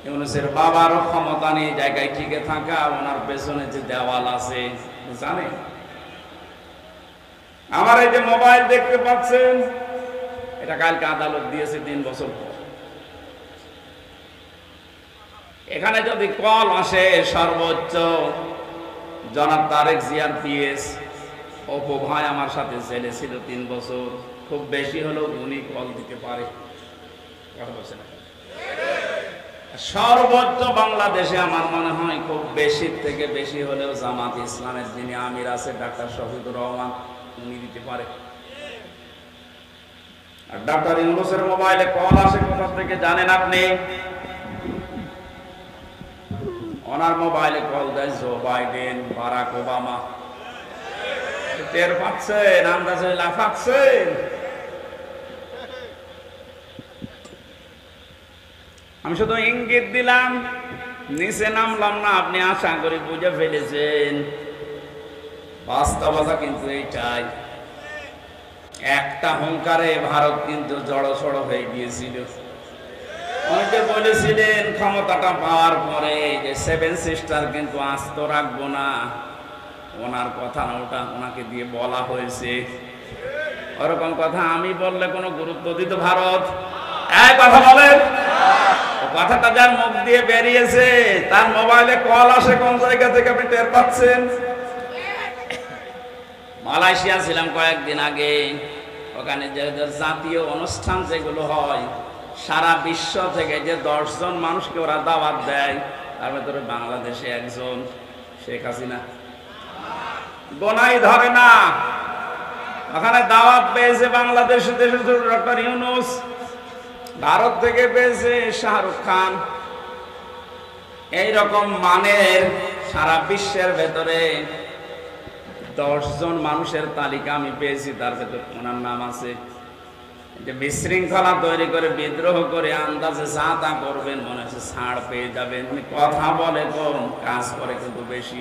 ইউনূসের বাবারও ক্ষমতা নেই জায়গায় টিকে থাকা, ওনার পেছনে যে দেওয়াল আছে জানে। আমার এই যে মোবাইল দেখতে পাচ্ছেন, এটা কালকে আদালত দিয়েছে 3 বছর পর। এখানে যদি কল আসে, সর্বোচ্চ জনাব তারেক জিয়ার পিএস অপু ভাই আমার সাথে জেলে ছিল 3 বছর, খুব বেশি হলেও উনি কল দিতে পারে। কথা বলছে না? সর্বোচ্চ বাংলাদেশে আমার মনে হয় খুব বেশি থেকে বেশি হলেও জামাত ইসলামের যিনি আমির আছে ডাক্তার শফিকুর রহমান, উনি দিতে পারে। আর ডাক্তার ইউনূসের মোবাইলে কল আসে কোথা থেকে জানেন আপনি? ওনার মোবাইলে কল দেয় জো বাইডেন, বারাক ওবামা। টের পাচ্ছেন? আন্দাজে লাফাচ্ছেন? আমি শুধু ইঙ্গিত দিলাম, নিচে নামলাম না। আপনি আশা করি বুঝে ফেলেছেন। বাস্তবতা কিন্তু এইটাই। একটা হুঙ্কারে ভারত কিন্তু জড়সড় হয়ে গিয়েছিল। অনেকে বলেছিলেন ক্ষমতাটা পাওয়ার পরে যে 7 সিস্টার কিন্তু আস্ত রাখবো না। ওনার কথা না, ওটা ওনাকে দিয়ে বলা হয়েছে। ওরকম কথা আমি বললে কোনো গুরুত্ব দিত ভারত? এই কথা বলেন। কথাটা যার মুখ দিয়ে বেরিয়েছে তার মোবাইলে কল আসে কোন জায়গা থেকে আপনি টের পাচ্ছেন? মালয়েশিয়া ছিলাম কয়েকদিন আগে। ওখানে যে জাতীয় অনুষ্ঠান যেগুলো হয়, সারা বিশ্ব থেকে যে 10 জন মানুষকে ওরা দাওয়াত দেয়, তার ভেতরে বাংলাদেশে একজন, শেখ হাসিনা। গোনাই ধরে না। ওখানে দাওয়াত পেয়েছে বাংলাদেশের ডক্টর ইউনূস, ভারত থেকে পেয়েছে শাহরুখ খান। এইরকম মানের সারা বিশ্বের ভেতরে 10 জন মানুষের তালিকা আমি পেয়েছি, তার ভেতর ওনার নাম আছে। যে বিশৃঙ্খলা তৈরি করে, বিদ্রোহ করে, আন্দাজে যা তা করবেন, মনে হচ্ছে ছাড় পেয়ে যাবেন। কথা বলে কম, কাজ করে কিন্তু বেশি।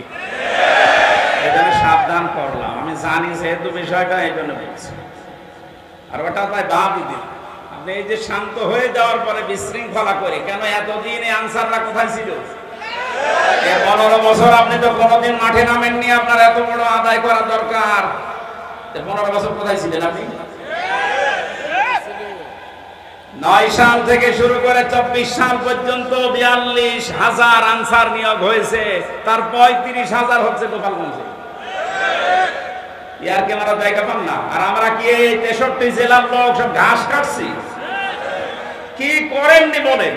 এই জন্য সাবধান করলাম। আমি জানি যেহেতু বিষয়টা, এই জন্য বলছি। আর ওটা তাই ভাবি দিন। আপনি এই যে শান্ত হয়ে যাওয়ার পরে বিশৃঙ্খলা করে, কেন এতদিন এই আনসাররা কোথায় ছিল? 15 বছর আপনি তো কোনোদিন মাঠে নামেননি। আপনার এত বড় আদায় করা দরকার। 15 বছর কোথায় ছিলেন আপনি? 9 সাল থেকে শুরু করে 24 সাল পর্যন্ত 42,000 আনসার নিয়োগ হয়েছে। তার 35,000 হচ্ছে গোপালগঞ্জে। ইয়ার কি আমরা জায়গা পান না? আর আমরা কি এই 63 জেলার লোক সব ঘাস কাটছি? কি করেননি বলেন?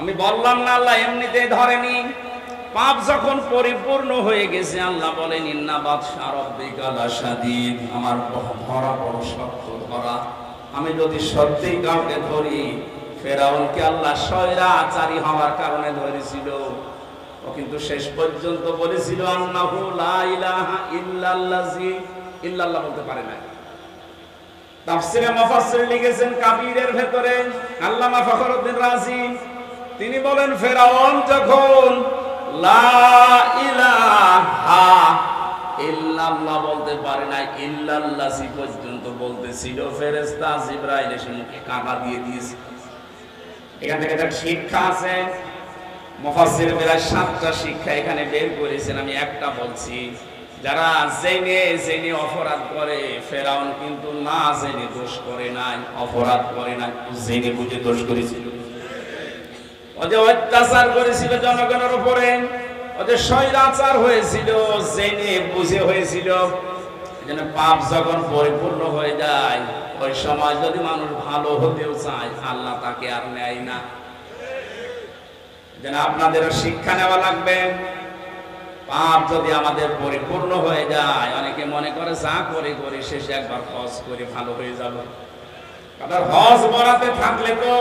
আমি বললাম না আল্লাহ এমনিতেই ধরেনি। পাপ যখন পরিপূর্ণ হয়ে গেছে, আল্লাহ বলেন ইন্না বাতশা রাব্বিকা লাশাদীদ, আমার ধরা বড় শক্ত ধরা। আমি যদি সত্যিই কাউকে ধরি, ফেরাউনকে আল্লাহ স্বৈরাচারী হওয়ার কারণে ধরেছিল। ও কিন্তু শেষ পর্যন্ত বলেছিল আন্নাহু লা ইলাহা ইল্লাল্লাযী, ইল্লাল্লাহ বলতে পারে না। তাফসীরে মুফাসসির লিখেছেন কাবীরের ভেতরে আল্লামা ফখরুদ্দিন রাজি, তিনি বলেন ফেরাউন যখন লা ইলাহা ইল্লাল্লাহ বলতে পারে না, ইল্লাল্লাযী পর্যন্ত বলতেছিল, ফেরেশতা জিবরাইল এসে মুখে কাঁটা দিয়ে দিয়েছে। এখান থেকে একটা শিক্ষা আছে। মুফাসসির প্রায় 7টা শিক্ষা এখানে বের করেছেন, আমি একটা বলছি। যারা জেনে অপরাধ করে, ফেরাউন কিন্তু না জেনে দোষ করে নাই, অপরাধ করে নাই, জেনে বুঝে দোষ করেছিল। ও যে অত্যাচার করেছিল জনগণের উপরে, ও যে স্বৈরাচার হয়েছিল, জেনে বুঝে হয়েছিল। এজন্য পাপ যখন পরিপূর্ণ হয়ে যায়, ওই সময় যদি মানুষ ভালো হতেও চায়, আল্লাহ তাকে আর নেয় না। যেন আপনাদেরও শিক্ষা নেওয়া লাগবে। পাপ যদি আমাদের পরিপূর্ণ হয়ে যায়, অনেকে মনে করে যা করে শেষে একবার হজ করে ভালো হয়ে যাবে। আপনার হজ বরাতে থাকলে তো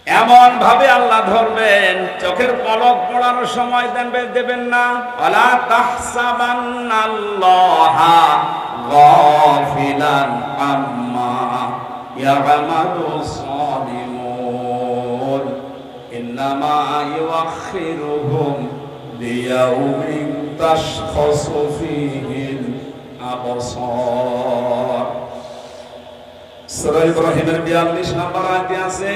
এমন ভাবে আল্লাহ ধরবেন, চোখের পলক পড়ানোর সময় দেবেন না। ওয়ালা তাহসাবান্নাল্লাহা গাফিলান আম্মা ইয়ামালুস সালিমুন, ইন্নামা ইউআখিরুহুম লিয়াউমিন তাশখাসু ফীহিল আবসার। সূরা ইব্রাহিমের 42 নম্বর আয়াতে আছে,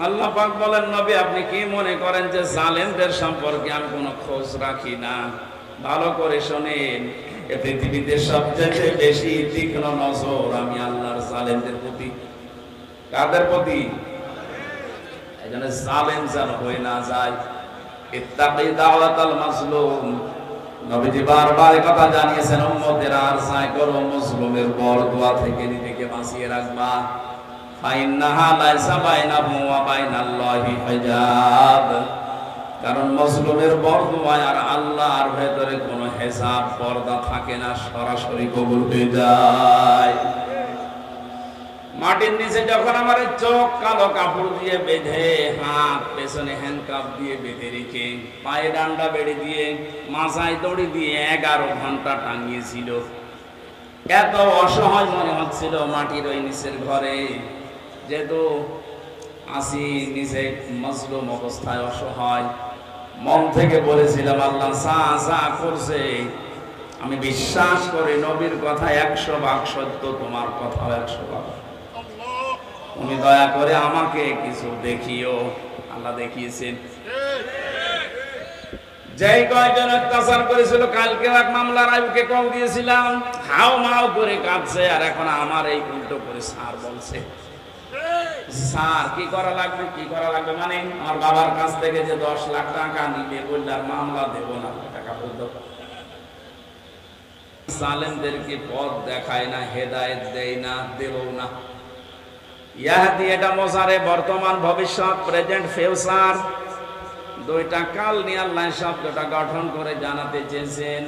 আল্লাহ পাক বলেন, নবী আপনি কি মনে করেন যে জালেমদের সম্পর্কে আমি কোনো খোঁজ রাখি না? ভালো করে শোনেন, এই পৃথিবীতে সবচেয়ে বেশি তীক্ষ্ণ নজর আমি আল্লাহর জালেমদের প্রতি। কাদের প্রতি? এজন্য জালেম যেন হয়ে না যায়। ইত্তাকি দাওয়াতাল মাজলুম, নবীজি বারবার এই কথা জানিয়েছেন, উম্মতেরা আর চাই করো মাজলুমের বরদোয়া থেকে নিজেকে বাঁচিয়ে রাখবা। ফাইন্নাহা লাইসা বাইনাহু ওয়া বাইনাল্লাহি হিজাব, কারণ মাজলুমের বরদোয়া আর আল্লাহর ভেতরে কোনো হিসাব পর্দা থাকে না, সরাসরি কবুল হয়ে যায়। মাটির নিচে যখন আমার চোখ কালো কাপড় দিয়ে বেঁধে, হাত পেছনে হ্যান্ডকাপ দিয়ে বেঁধে রেখে, পায়ে ডান্ডা বেড়ে দিয়ে, মাথায় দড়ি দিয়ে 11 ঘন্টা টাঙিয়েছিল, এত অসহায় মনে হচ্ছিল মাটির ওই নিচের ঘরে। যেহেতু আসি নিচে মাজলুম অবস্থায়, অসহায়, মন থেকে বলেছিলাম, আল্লাহ যা করছে আমি বিশ্বাস করি, নবীর কথা 100 ভাগ সত্য, তোমার কথা 100 ভাগ। তুমি দয়া করে আমাকে কিছু দেখিও। আল্লাহ দেখিয়েছেন। যেই কয়জন অত্যাচার করেছিল, কালকে এক মামলার আইবুকে কল দিয়েছিলাম, হাও মাও করে কাঁদছে, আর এখন আমার এই উল্টো করে স্যার বলছে। স্যার কি করা লাগবে, কি করা লাগবে মানে আমার বাবার কাছ থেকে যে 10 লাখ টাকা নিবে, বললে আর মামলা দেবো না, টাকা বলতো। জালেমদেরকে পথ দেখায় না, হেদায়েত দেয় না, দেবও না। ইয়াহদি, এটা মোজারে, বর্তমান, ভবিষ্যৎ, প্রেজেন্ট, ফিউচার, দুইটা কাল নিয়ে আল্লাহ শব্দটা গঠন করে জানাতে চেয়েছেন।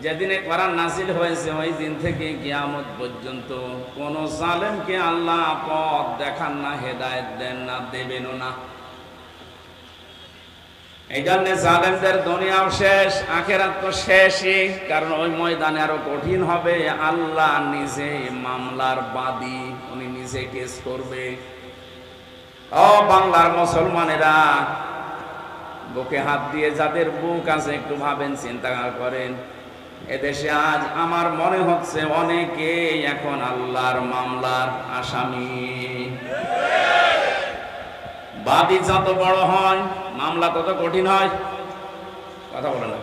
যেদিনে কোরআন নাযিল হয়েছে ওই দিন থেকে কিয়ামত পর্যন্ত কোন জালেমকে আল্লাহ পথ দেখান না, হেদায়েত দেন না, দেবেনও না। এই জন্য জালেমদের দুনিয়াও শেষ, আখিরাত তো শেষই, কারণ ওই ময়দানে আরো কঠিন হবে। আল্লাহ নিজে মামলার বাদী, উনি নিজে কেস করবে। ও বাংলার মুসলমানেরা, বুকে হাত দিয়ে যাদের বুক আছে একটু ভাবেন, চিন্তা করেন। এদেশে আজ আমার মনে হচ্ছে অনেকে এখন আল্লাহর মামলার আসামি। বাদী যত বড় হয়, মামলা তত কঠিন হয়। কথা বলে না?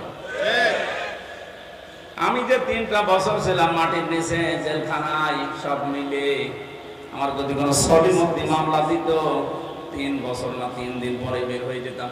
আমি যে 3টা বছর ছিলাম মাটির নিচে জেলখানায়, সব মিলে আমার যদি কোনো সলিমতি মামলা দিত, 3 বছর না 3 দিন পরে বের হয়ে যেতাম।